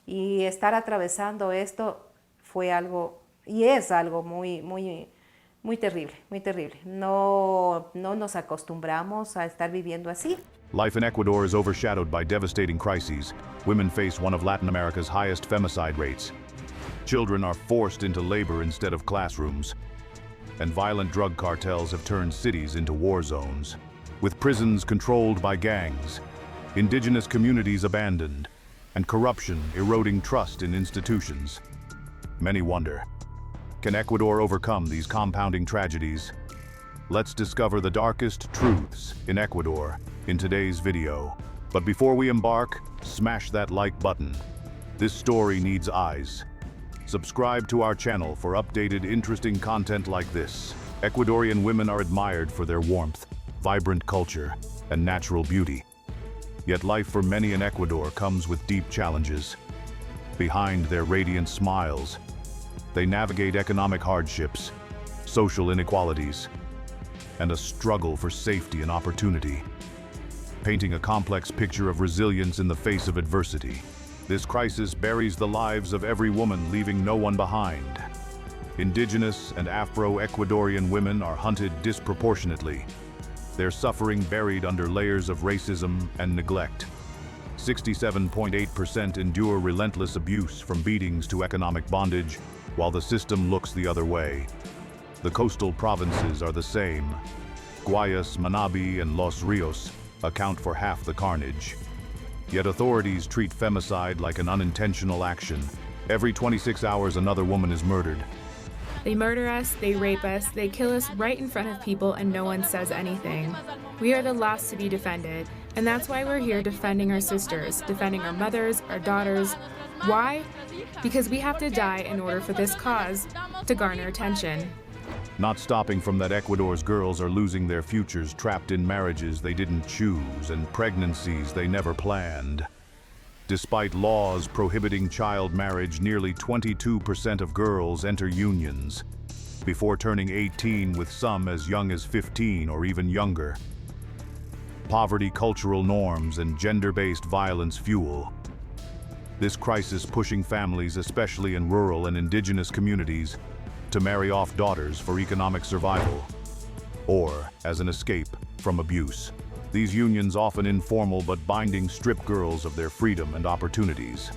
Y estar atravesando esto fue algo, y es algo muy terrible, muy terrible. No nos acostumbramos a estar viviendo así. Life in Ecuador is overshadowed by devastating crises. Women face one of Latin America's highest femicide rates. Children are forced into labor instead of classrooms. And violent drug cartels have turned cities into war zones, with prisons controlled by gangs, indigenous communities abandoned, and corruption eroding trust in institutions. Many wonder, can Ecuador overcome these compounding tragedies? Let's discover the darkest truths in Ecuador in today's video. But before we embark, smash that like button. This story needs eyes. Subscribe to our channel for updated, interesting content like this. Ecuadorian women are admired for their warmth, vibrant culture, and natural beauty. Yet life for many in Ecuador comes with deep challenges. Behind their radiant smiles, they navigate economic hardships, social inequalities, and a struggle for safety and opportunity, painting a complex picture of resilience in the face of adversity. This crisis buries the lives of every woman, leaving no one behind. Indigenous and Afro-Ecuadorian women are hunted disproportionately, their suffering buried under layers of racism and neglect. 67.8% endure relentless abuse, from beatings to economic bondage, while the system looks the other way. The coastal provinces are the same. Guayas, Manabí, and Los Rios account for half the carnage. Yet authorities treat femicide like an unintentional action. Every 26 hours, another woman is murdered. They murder us, they rape us, they kill us right in front of people, and no one says anything. We are the last to be defended, and that's why we're here defending our sisters, defending our mothers, our daughters. Why? Because we have to die in order for this cause to garner attention. Not stopping from that, Ecuador's girls are losing their futures, trapped in marriages they didn't choose and pregnancies they never planned. Despite laws prohibiting child marriage, nearly 22% of girls enter unions before turning 18, with some as young as 15 or even younger. Poverty, cultural norms, and gender-based violence fuel this crisis, pushing families, especially in rural and indigenous communities, to marry off daughters for economic survival or as an escape from abuse. These unions, often informal but binding, strip girls of their freedom and opportunities.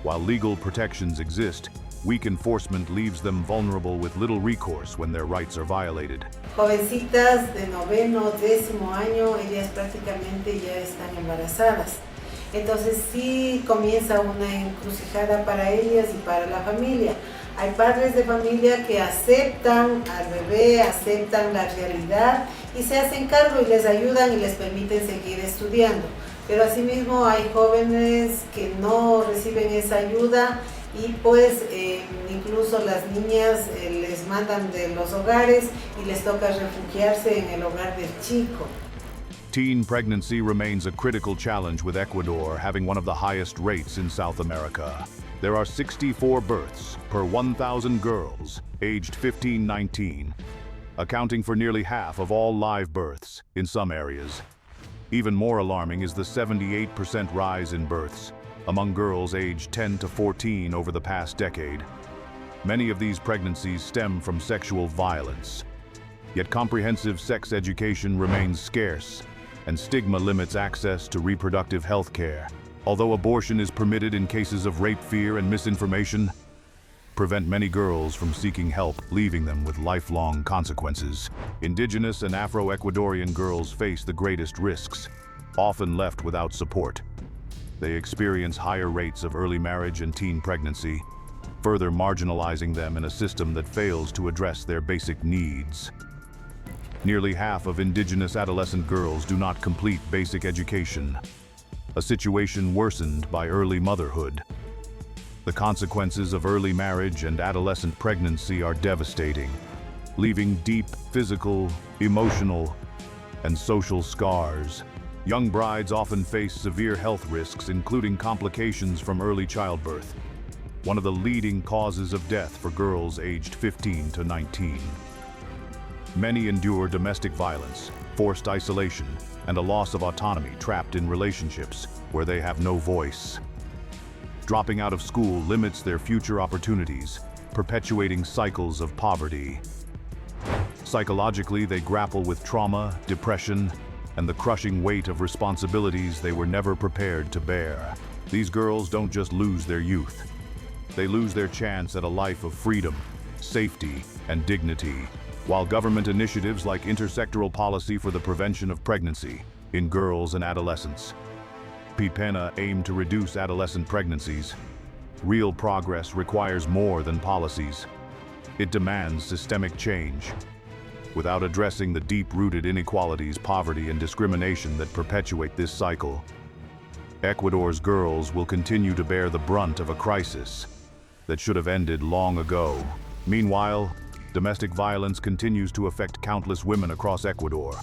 While legal protections exist, weak enforcement leaves them vulnerable, with little recourse when their rights are violated. Jovencitas de noveno, décimo año, ellas prácticamente ya están embarazadas. Entonces sí comienza una encrucijada para ellas y para la familia. Hay padres de familia que aceptan al bebé, aceptan la realidad y se hacen cargo y les ayudan y les permiten seguir estudiando. Pero asimismo hay jóvenes que no reciben esa ayuda y pues incluso las niñas les mandan de los hogares y les toca refugiarse en el hogar del chico. Teen pregnancy remains a critical challenge, with Ecuador having one of the highest rates in South America. There are 64 births per 1,000 girls aged 15-19, accounting for nearly half of all live births in some areas. Even more alarming is the 78% rise in births among girls aged 10 to 14 over the past decade. Many of these pregnancies stem from sexual violence. Yet comprehensive sex education remains scarce, and stigma limits access to reproductive health care. Although abortion is permitted in cases of rape, fear and misinformation prevent many girls from seeking help, leaving them with lifelong consequences. Indigenous and Afro-Ecuadorian girls face the greatest risks, often left without support. They experience higher rates of early marriage and teen pregnancy, further marginalizing them in a system that fails to address their basic needs. Nearly half of indigenous adolescent girls do not complete basic education, a situation worsened by early motherhood. The consequences of early marriage and adolescent pregnancy are devastating, leaving deep physical, emotional, and social scars. Young brides often face severe health risks, including complications from early childbirth, one of the leading causes of death for girls aged 15 to 19. Many endure domestic violence, forced isolation, and a loss of autonomy, trapped in relationships where they have no voice. Dropping out of school limits their future opportunities, perpetuating cycles of poverty. Psychologically, they grapple with trauma, depression, and the crushing weight of responsibilities they were never prepared to bear. These girls don't just lose their youth. They lose their chance at a life of freedom, safety, and dignity. While government initiatives like intersectoral policy for the prevention of pregnancy in girls and adolescents, PPENA aim to reduce adolescent pregnancies, real progress requires more than policies. It demands systemic change. Without addressing the deep-rooted inequalities, poverty, and discrimination that perpetuate this cycle, Ecuador's girls will continue to bear the brunt of a crisis that should have ended long ago. Meanwhile, domestic violence continues to affect countless women across Ecuador,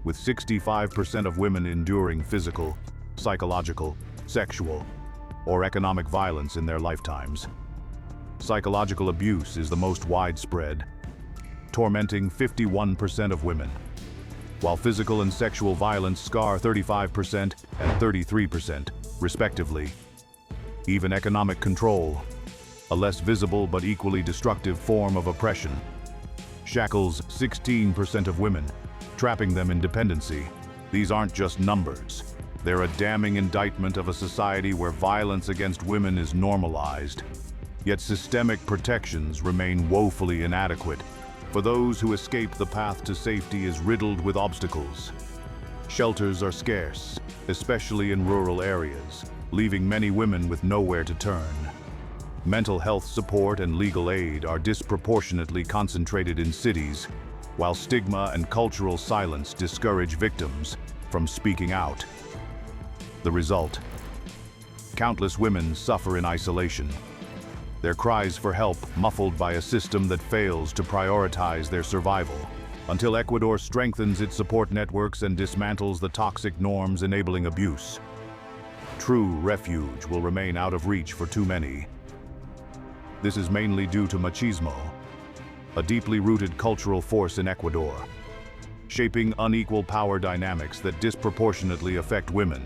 with 65% of women enduring physical, psychological, sexual, or economic violence in their lifetimes. Psychological abuse is the most widespread, tormenting 51% of women, while physical and sexual violence scar 35% and 33%, respectively. Even economic control, a less visible but equally destructive form of oppression, shackles 16% of women, trapping them in dependency. These aren't just numbers. They're a damning indictment of a society where violence against women is normalized. Yet systemic protections remain woefully inadequate. For those who escape, the path to safety is riddled with obstacles. Shelters are scarce, especially in rural areas, leaving many women with nowhere to turn. Mental health support and legal aid are disproportionately concentrated in cities, while stigma and cultural silence discourage victims from speaking out. The result: countless women suffer in isolation, their cries for help muffled by a system that fails to prioritize their survival. Until Ecuador strengthens its support networks and dismantles the toxic norms enabling abuse, true refuge will remain out of reach for too many. This is mainly due to machismo, a deeply rooted cultural force in Ecuador, shaping unequal power dynamics that disproportionately affect women,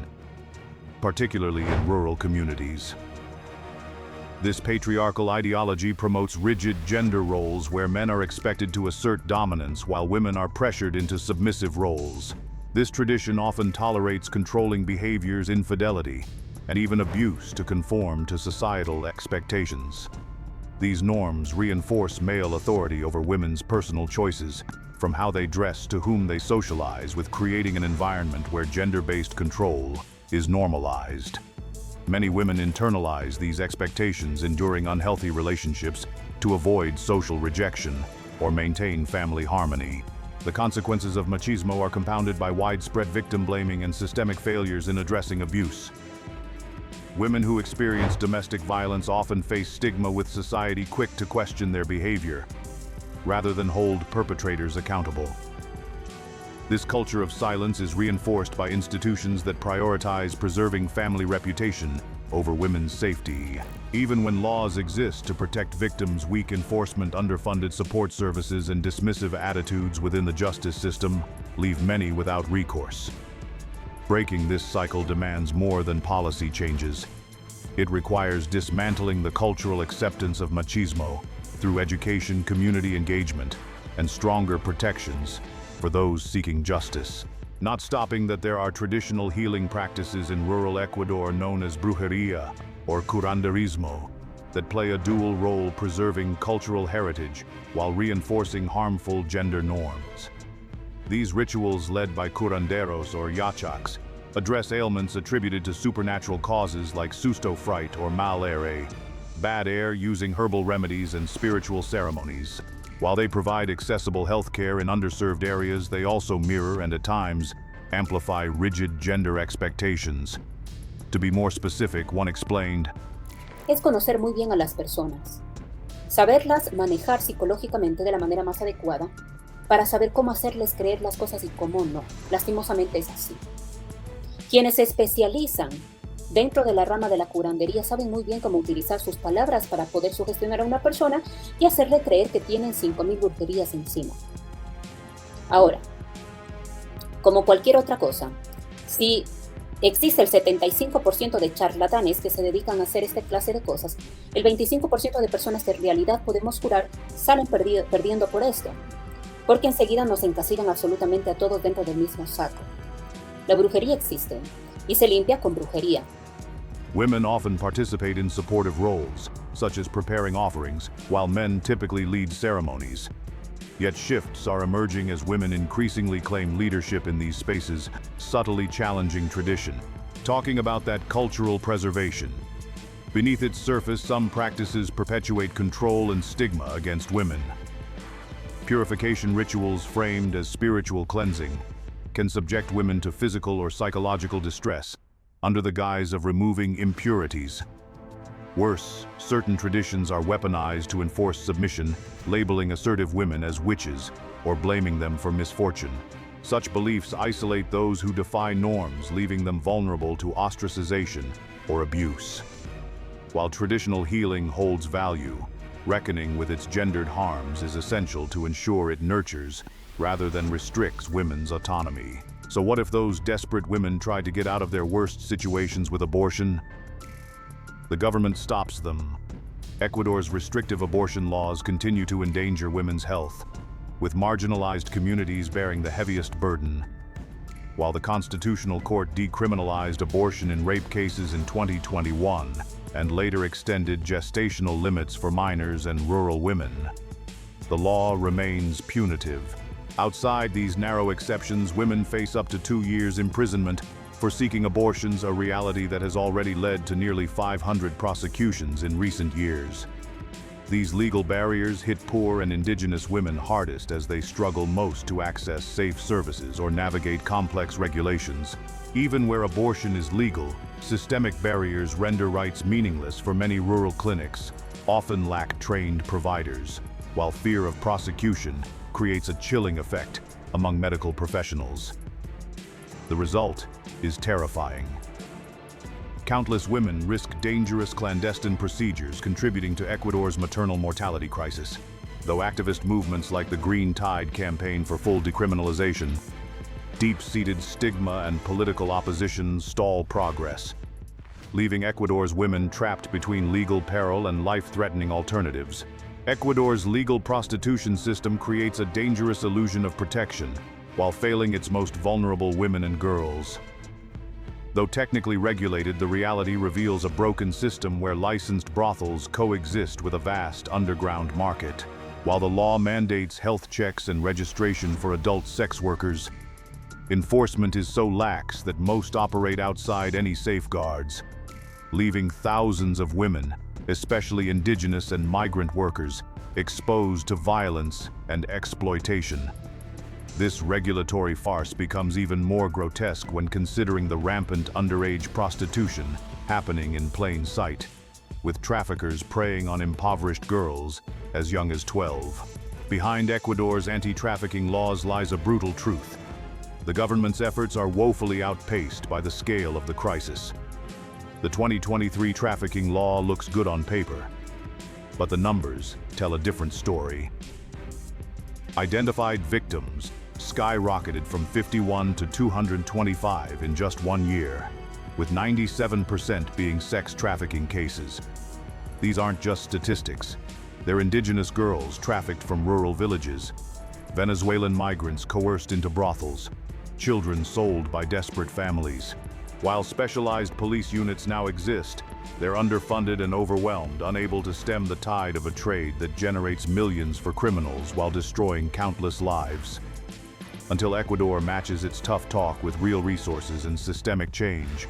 particularly in rural communities. This patriarchal ideology promotes rigid gender roles where men are expected to assert dominance while women are pressured into submissive roles. This tradition often tolerates controlling behaviors, infidelity, and even abuse to conform to societal expectations. These norms reinforce male authority over women's personal choices, from how they dress to whom they socialize, with creating an environment where gender-based control is normalized. Many women internalize these expectations, enduring unhealthy relationships to avoid social rejection or maintain family harmony. The consequences of machismo are compounded by widespread victim blaming and systemic failures in addressing abuse. Women who experience domestic violence often face stigma, with society quick to question their behavior, rather than hold perpetrators accountable. This culture of silence is reinforced by institutions that prioritize preserving family reputation over women's safety. Even when laws exist to protect victims, weak enforcement, underfunded support services, and dismissive attitudes within the justice system leave many without recourse. Breaking this cycle demands more than policy changes. It requires dismantling the cultural acceptance of machismo through education, community engagement, and stronger protections for those seeking justice. Not stopping that, there are traditional healing practices in rural Ecuador known as brujeria or curanderismo that play a dual role, preserving cultural heritage while reinforcing harmful gender norms. These rituals, led by curanderos or yachaks, address ailments attributed to supernatural causes like susto fright or mal aire, bad air, using herbal remedies and spiritual ceremonies. While they provide accessible healthcare in underserved areas, they also mirror and at times amplify rigid gender expectations. To be more specific, one explained, es conocer muy bien a las personas, saberlas manejar psicológicamente de la manera más adecuada para saber cómo hacerles creer las cosas y cómo no. Lastimosamente es así. Quienes se especializan dentro de la rama de la curandería saben muy bien cómo utilizar sus palabras para poder sugestionar a una persona y hacerle creer que tienen 5.000 brujerías encima. Ahora, como cualquier otra cosa, si existe el 75% de charlatanes que se dedican a hacer esta clase de cosas, el 25% de personas que en realidad podemos curar salen perdiendo por esto, porque enseguida nos encasillan absolutamente a todos dentro del mismo saco. La brujería existe y se limpia con brujería. Women often participate in supportive roles, such as preparing offerings, while men typically lead ceremonies. Yet shifts are emerging as women increasingly claim leadership in these spaces, subtly challenging tradition. Talking about that cultural preservation. Beneath its surface, some practices perpetuate control and stigma against women. Purification rituals framed as spiritual cleansing can subject women to physical or psychological distress under the guise of removing impurities. Worse, certain traditions are weaponized to enforce submission, labeling assertive women as witches or blaming them for misfortune. Such beliefs isolate those who defy norms, leaving them vulnerable to ostracization or abuse. While traditional healing holds value, reckoning with its gendered harms is essential to ensure it nurtures rather than restricts women's autonomy. So what if those desperate women try to get out of their worst situations with abortion? The government stops them. Ecuador's restrictive abortion laws continue to endanger women's health, with marginalized communities bearing the heaviest burden. While the Constitutional Court decriminalized abortion in rape cases in 2021 and later extended gestational limits for minors and rural women, the law remains punitive. Outside these narrow exceptions, women face up to 2 years imprisonment for seeking abortions, a reality that has already led to nearly 500 prosecutions in recent years. These legal barriers hit poor and indigenous women hardest as they struggle most to access safe services or navigate complex regulations. Even where abortion is legal, systemic barriers render rights meaningless for many rural clinics, often lack trained providers, while fear of prosecution creates a chilling effect among medical professionals. The result is terrifying. Countless women risk dangerous clandestine procedures, contributing to Ecuador's maternal mortality crisis. Though activist movements like the Green Tide campaign for full decriminalization, deep-seated stigma and political opposition stall progress, leaving Ecuador's women trapped between legal peril and life-threatening alternatives. Ecuador's legal prostitution system creates a dangerous illusion of protection, while failing its most vulnerable women and girls. Though technically regulated, the reality reveals a broken system where licensed brothels coexist with a vast underground market. While the law mandates health checks and registration for adult sex workers, enforcement is so lax that most operate outside any safeguards, leaving thousands of women, especially indigenous and migrant workers, exposed to violence and exploitation. This regulatory farce becomes even more grotesque when considering the rampant underage prostitution happening in plain sight, with traffickers preying on impoverished girls as young as 12. Behind Ecuador's anti-trafficking laws lies a brutal truth. The government's efforts are woefully outpaced by the scale of the crisis. The 2023 trafficking law looks good on paper, but the numbers tell a different story. Identified victims skyrocketed from 51 to 225 in just 1 year, with 97% being sex trafficking cases. These aren't just statistics. They're indigenous girls trafficked from rural villages, Venezuelan migrants coerced into brothels, children sold by desperate families. While specialized police units now exist, they're underfunded and overwhelmed, unable to stem the tide of a trade that generates millions for criminals while destroying countless lives. Until Ecuador matches its tough talk with real resources and systemic change,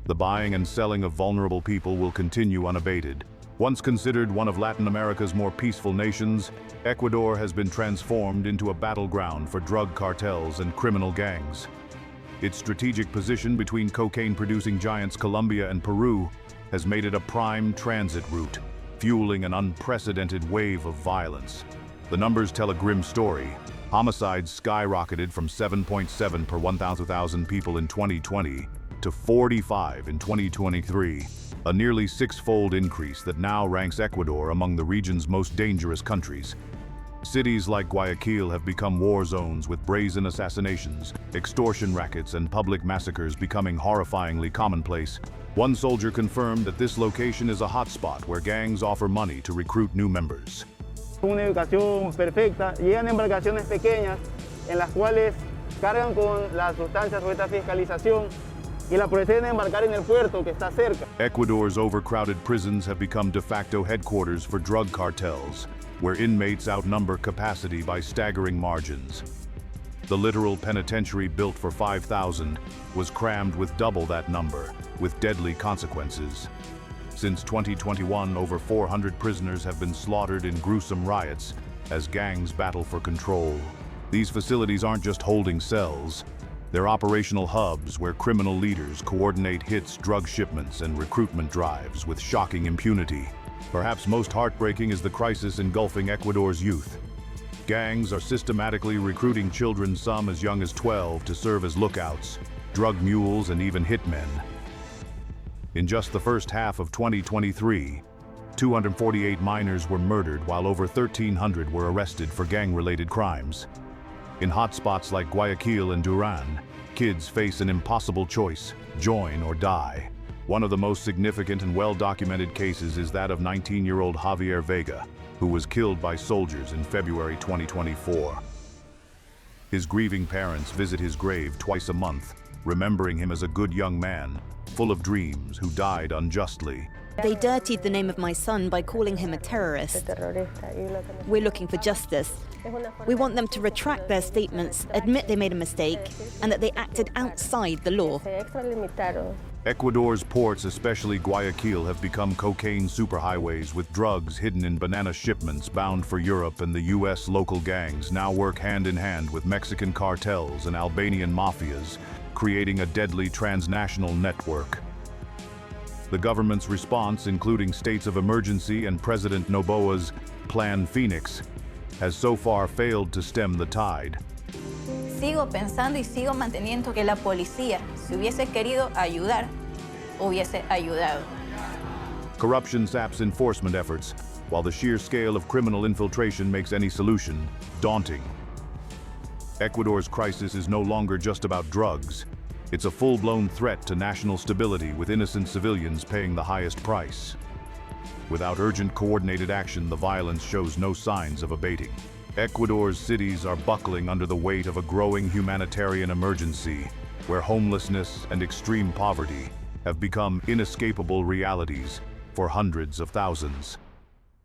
the buying and selling of vulnerable people will continue unabated. Once considered one of Latin America's more peaceful nations, Ecuador has been transformed into a battleground for drug cartels and criminal gangs. Its strategic position between cocaine-producing giants Colombia and Peru has made it a prime transit route, fueling an unprecedented wave of violence. The numbers tell a grim story. Homicides skyrocketed from 7.7 per 1,000 people in 2020 to 45 in 2023, a nearly six-fold increase that now ranks Ecuador among the region's most dangerous countries. Cities like Guayaquil have become war zones with brazen assassinations, extortion rackets, and public massacres becoming horrifyingly commonplace. One soldier confirmed that this location is a hotspot where gangs offer money to recruit new members. Una educación perfecta, llegan embarcaciones pequeñas en las cuales cargan con las sustancias sujetas a fiscalización y la proceden a embarcar en el puerto que está cerca. Ecuador's overcrowded prisons have become de facto headquarters for drug cartels, where inmates outnumber capacity by staggering margins. The literal penitentiary built for 5,000 was crammed with double that number, with deadly consequences. Since 2021, over 400 prisoners have been slaughtered in gruesome riots as gangs battle for control. These facilities aren't just holding cells. They're operational hubs where criminal leaders coordinate hits, drug shipments, and recruitment drives with shocking impunity. Perhaps most heartbreaking is the crisis engulfing Ecuador's youth. Gangs are systematically recruiting children, some as young as 12, to serve as lookouts, drug mules, and even hitmen. In just the first half of 2023, 248 minors were murdered while over 1,300 were arrested for gang-related crimes. In hotspots like Guayaquil and Duran, kids face an impossible choice: join or die. One of the most significant and well-documented cases is that of 19-year-old Javier Vega, who was killed by soldiers in February 2024. His grieving parents visit his grave twice a month, remembering him as a good young man, full of dreams, who died unjustly. They dirtied the name of my son by calling him a terrorist. We're looking for justice. We want them to retract their statements, admit they made a mistake, and that they acted outside the law. Ecuador's ports, especially Guayaquil, have become cocaine superhighways with drugs hidden in banana shipments bound for Europe, and the U.S. local gangs now work hand in hand with Mexican cartels and Albanian mafias, creating a deadly transnational network. The government's response, including states of emergency and President Noboa's Plan Phoenix, has so far failed to stem the tide. Sigo pensando y sigo manteniendo que la policía, si hubiese querido ayudar, hubiese ayudado. Corruption saps enforcement efforts, while the sheer scale of criminal infiltration makes any solution daunting. Ecuador's crisis is no longer just about drugs. It's a full-blown threat to national stability, with innocent civilians paying the highest price. Without urgent coordinated action, the violence shows no signs of abating. Ecuador's cities are buckling under the weight of a growing humanitarian emergency, where homelessness and extreme poverty have become inescapable realities for hundreds of thousands.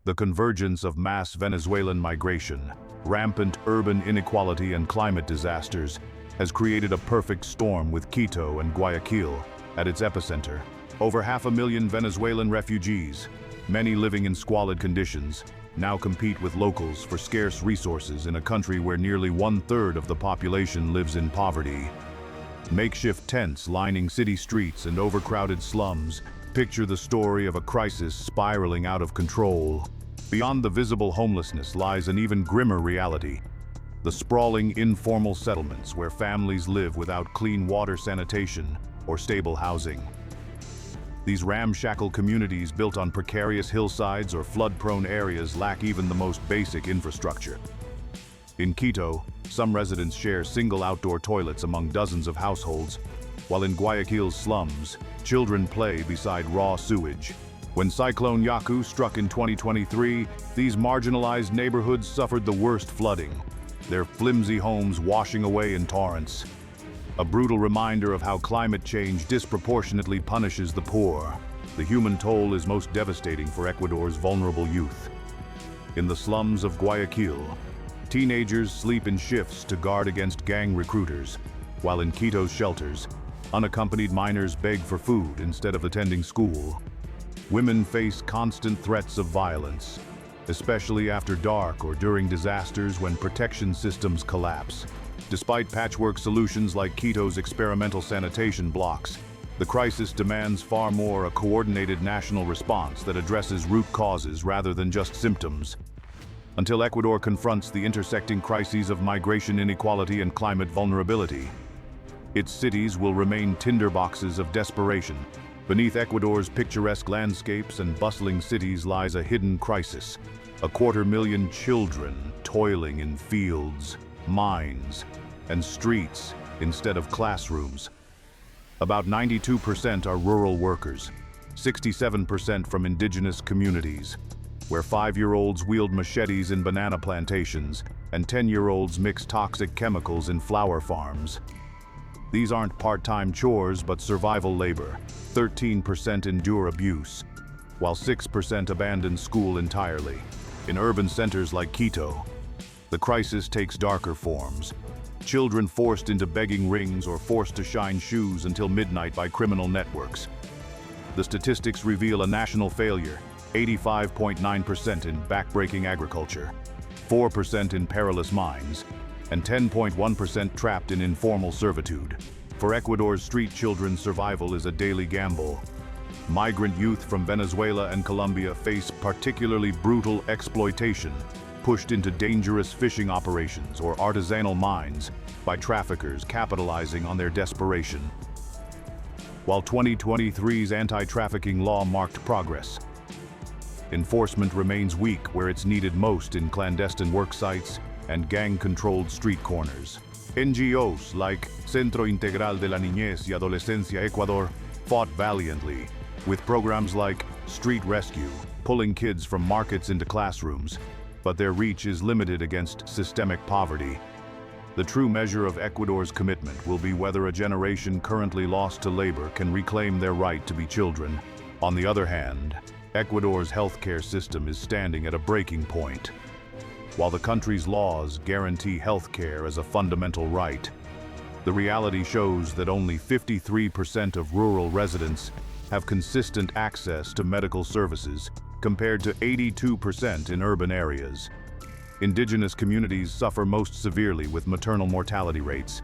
The convergence of mass Venezuelan migration, rampant urban inequality, and climate disasters has created a perfect storm, with Quito and Guayaquil at its epicenter. Over 500,000 Venezuelan refugees, many living in squalid conditions, now compete with locals for scarce resources in a country where nearly 1/3 of the population lives in poverty. Makeshift tents lining city streets and overcrowded slums picture the story of a crisis spiraling out of control. Beyond the visible homelessness lies an even grimmer reality: the sprawling informal settlements where families live without clean water, sanitation, or stable housing. These ramshackle communities, built on precarious hillsides or flood-prone areas, lack even the most basic infrastructure. In Quito, some residents share single outdoor toilets among dozens of households, while in Guayaquil's slums, children play beside raw sewage. When Cyclone Yaku struck in 2023, these marginalized neighborhoods suffered the worst flooding, their flimsy homes washing away in torrents. A brutal reminder of how climate change disproportionately punishes the poor. The human toll is most devastating for Ecuador's vulnerable youth. In the slums of Guayaquil, teenagers sleep in shifts to guard against gang recruiters, while in Quito's shelters, unaccompanied minors beg for food instead of attending school. Women face constant threats of violence, especially after dark or during disasters when protection systems collapse. Despite patchwork solutions like Quito's experimental sanitation blocks, the crisis demands far more: a coordinated national response that addresses root causes rather than just symptoms. Until Ecuador confronts the intersecting crises of migration, inequality, and climate vulnerability, Its cities will remain tinderboxes of desperation. Beneath Ecuador's picturesque landscapes and bustling cities lies a hidden crisis. 250,000 children toiling in fields, mines, and streets instead of classrooms. About 92% are rural workers, 67% from indigenous communities, where 5-year-olds wield machetes in banana plantations and 10-year-olds mix toxic chemicals in flower farms. These aren't part-time chores but survival labor. 13% endure abuse, while 6% abandon school entirely. In urban centers like Quito, the crisis takes darker forms. Children forced into begging rings or forced to shine shoes until midnight by criminal networks. The statistics reveal a national failure: 85.9% in backbreaking agriculture, 4% in perilous mines, and 10.1% trapped in informal servitude. For Ecuador's street children's survival is a daily gamble. Migrant youth from Venezuela and Colombia face particularly brutal exploitation, pushed into dangerous fishing operations or artisanal mines by traffickers capitalizing on their desperation. While 2023's anti-trafficking law marked progress, enforcement remains weak where it's needed most in clandestine work sites and gang-controlled street corners. NGOs like Centro Integral de la Niñez y Adolescencia Ecuador fought valiantly, with programs like Street Rescue, pulling kids from markets into classrooms, but their reach is limited against systemic poverty. The true measure of Ecuador's commitment will be whether a generation currently lost to labor can reclaim their right to be children. On the other hand, Ecuador's healthcare system is standing at a breaking point. While the country's laws guarantee healthcare as a fundamental right, the reality shows that only 53% of rural residents have consistent access to medical services, compared to 82% in urban areas. Indigenous communities suffer most severely with maternal mortality rates,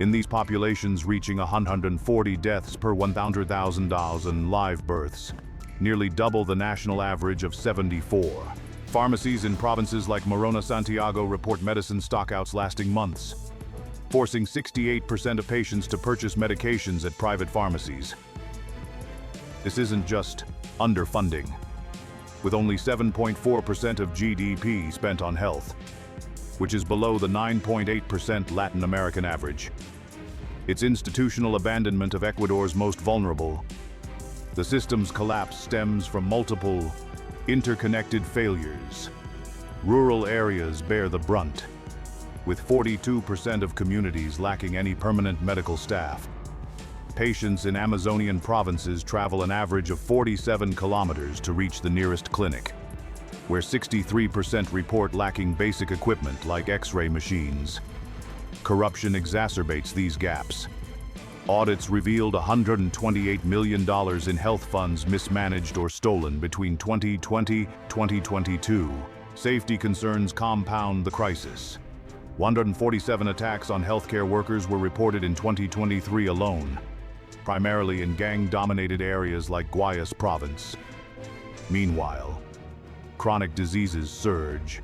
in these populations reaching 140 deaths per 100,000 live births, nearly double the national average of 74. Pharmacies in provinces like Morona, Santiago report medicine stockouts lasting months, forcing 68% of patients to purchase medications at private pharmacies. This isn't just underfunding. With only 7.4% of GDP spent on health, which is below the 9.8% Latin American average. It's institutional abandonment of Ecuador's most vulnerable. The system's collapse stems from multiple, interconnected failures. Rural areas bear the brunt, with 42% of communities lacking any permanent medical staff. Patients in Amazonian provinces travel an average of 47 kilometers to reach the nearest clinic, where 63% report lacking basic equipment like X-ray machines. Corruption exacerbates these gaps. Audits revealed $128 million in health funds mismanaged or stolen between 2020 and 2022. Safety concerns compound the crisis. 147 attacks on healthcare workers were reported in 2023 alone, primarily in gang-dominated areas like Guayas province. Meanwhile, chronic diseases surge.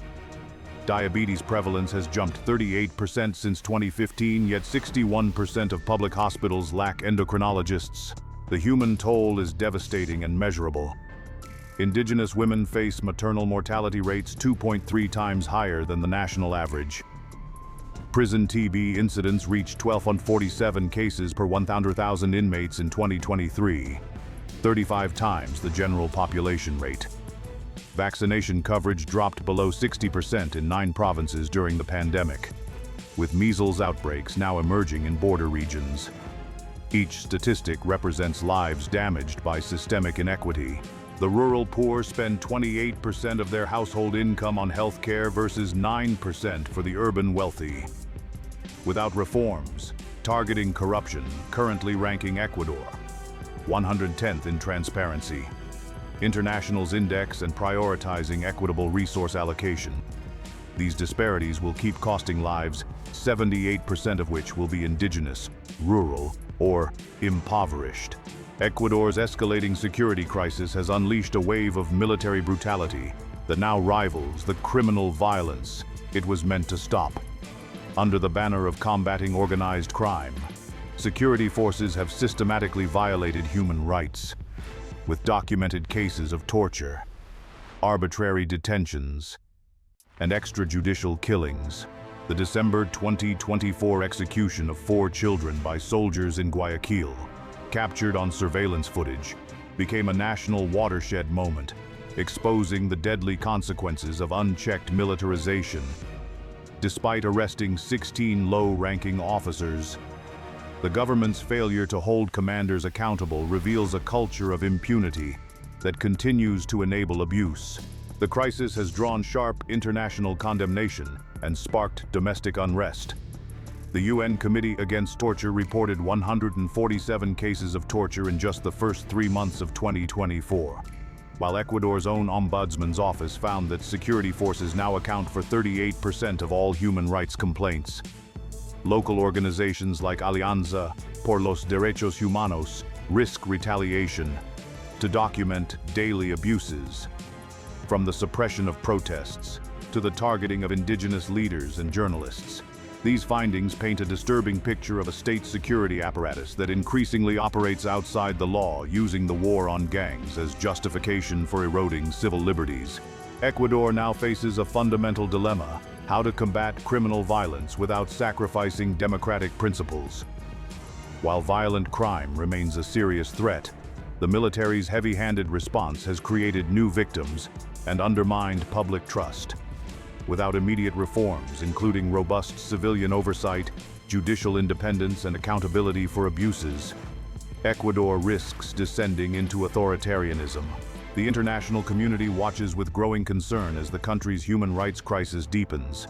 Diabetes prevalence has jumped 38% since 2015, yet 61% of public hospitals lack endocrinologists. The human toll is devastating and measurable. Indigenous women face maternal mortality rates 2.3 times higher than the national average. Prison TB incidents reached 1,247 cases per 100,000 inmates in 2023, 35 times the general population rate. Vaccination coverage dropped below 60% in 9 provinces during the pandemic, with measles outbreaks now emerging in border regions. Each statistic represents lives damaged by systemic inequity. The rural poor spend 28% of their household income on health care versus 9% for the urban wealthy. Without reforms, targeting corruption, currently ranking Ecuador 110th in transparency, International's index and prioritizing equitable resource allocation. These disparities will keep costing lives, 78% of which will be indigenous, rural, or impoverished. Ecuador's escalating security crisis has unleashed a wave of military brutality that now rivals the criminal violence it was meant to stop. Under the banner of combating organized crime, security forces have systematically violated human rights, with documented cases of torture, arbitrary detentions, and extrajudicial killings. The December 2024 execution of 4 children by soldiers in Guayaquil, captured on surveillance footage, became a national watershed moment, exposing the deadly consequences of unchecked militarization. Despite arresting 16 low-ranking officers, the government's failure to hold commanders accountable reveals a culture of impunity that continues to enable abuse. The crisis has drawn sharp international condemnation and sparked domestic unrest. The UN Committee Against Torture reported 147 cases of torture in just the first 3 months of 2024, while Ecuador's own Ombudsman's office found that security forces now account for 38% of all human rights complaints. Local organizations like Alianza por los Derechos Humanos risk retaliation to document daily abuses, from the suppression of protests to the targeting of indigenous leaders and journalists. These findings paint a disturbing picture of a state security apparatus that increasingly operates outside the law, using the war on gangs as justification for eroding civil liberties. Ecuador now faces a fundamental dilemma: how to combat criminal violence without sacrificing democratic principles. While violent crime remains a serious threat, the military's heavy-handed response has created new victims and undermined public trust. Without immediate reforms, including robust civilian oversight, judicial independence, and accountability for abuses, Ecuador risks descending into authoritarianism. The international community watches with growing concern as the country's human rights crisis deepens,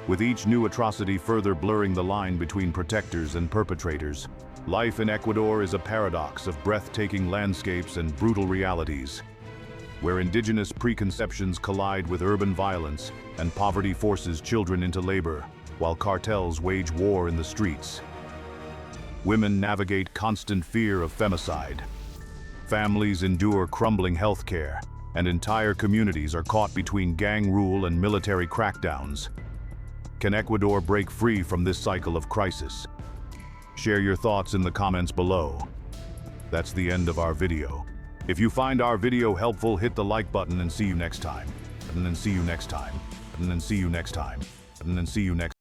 with each new atrocity further blurring the line between protectors and perpetrators. Life in Ecuador is a paradox of breathtaking landscapes and brutal realities, where indigenous preconceptions collide with urban violence and poverty forces children into labor, while cartels wage war in the streets. Women navigate constant fear of femicide. Families endure crumbling healthcare, and entire communities are caught between gang rule and military crackdowns. Can Ecuador break free from this cycle of crisis? Share your thoughts in the comments below. That's the end of our video. If you find our video helpful, hit the like button, and see you next time. And then see you next time. And then see you next time. And then see you next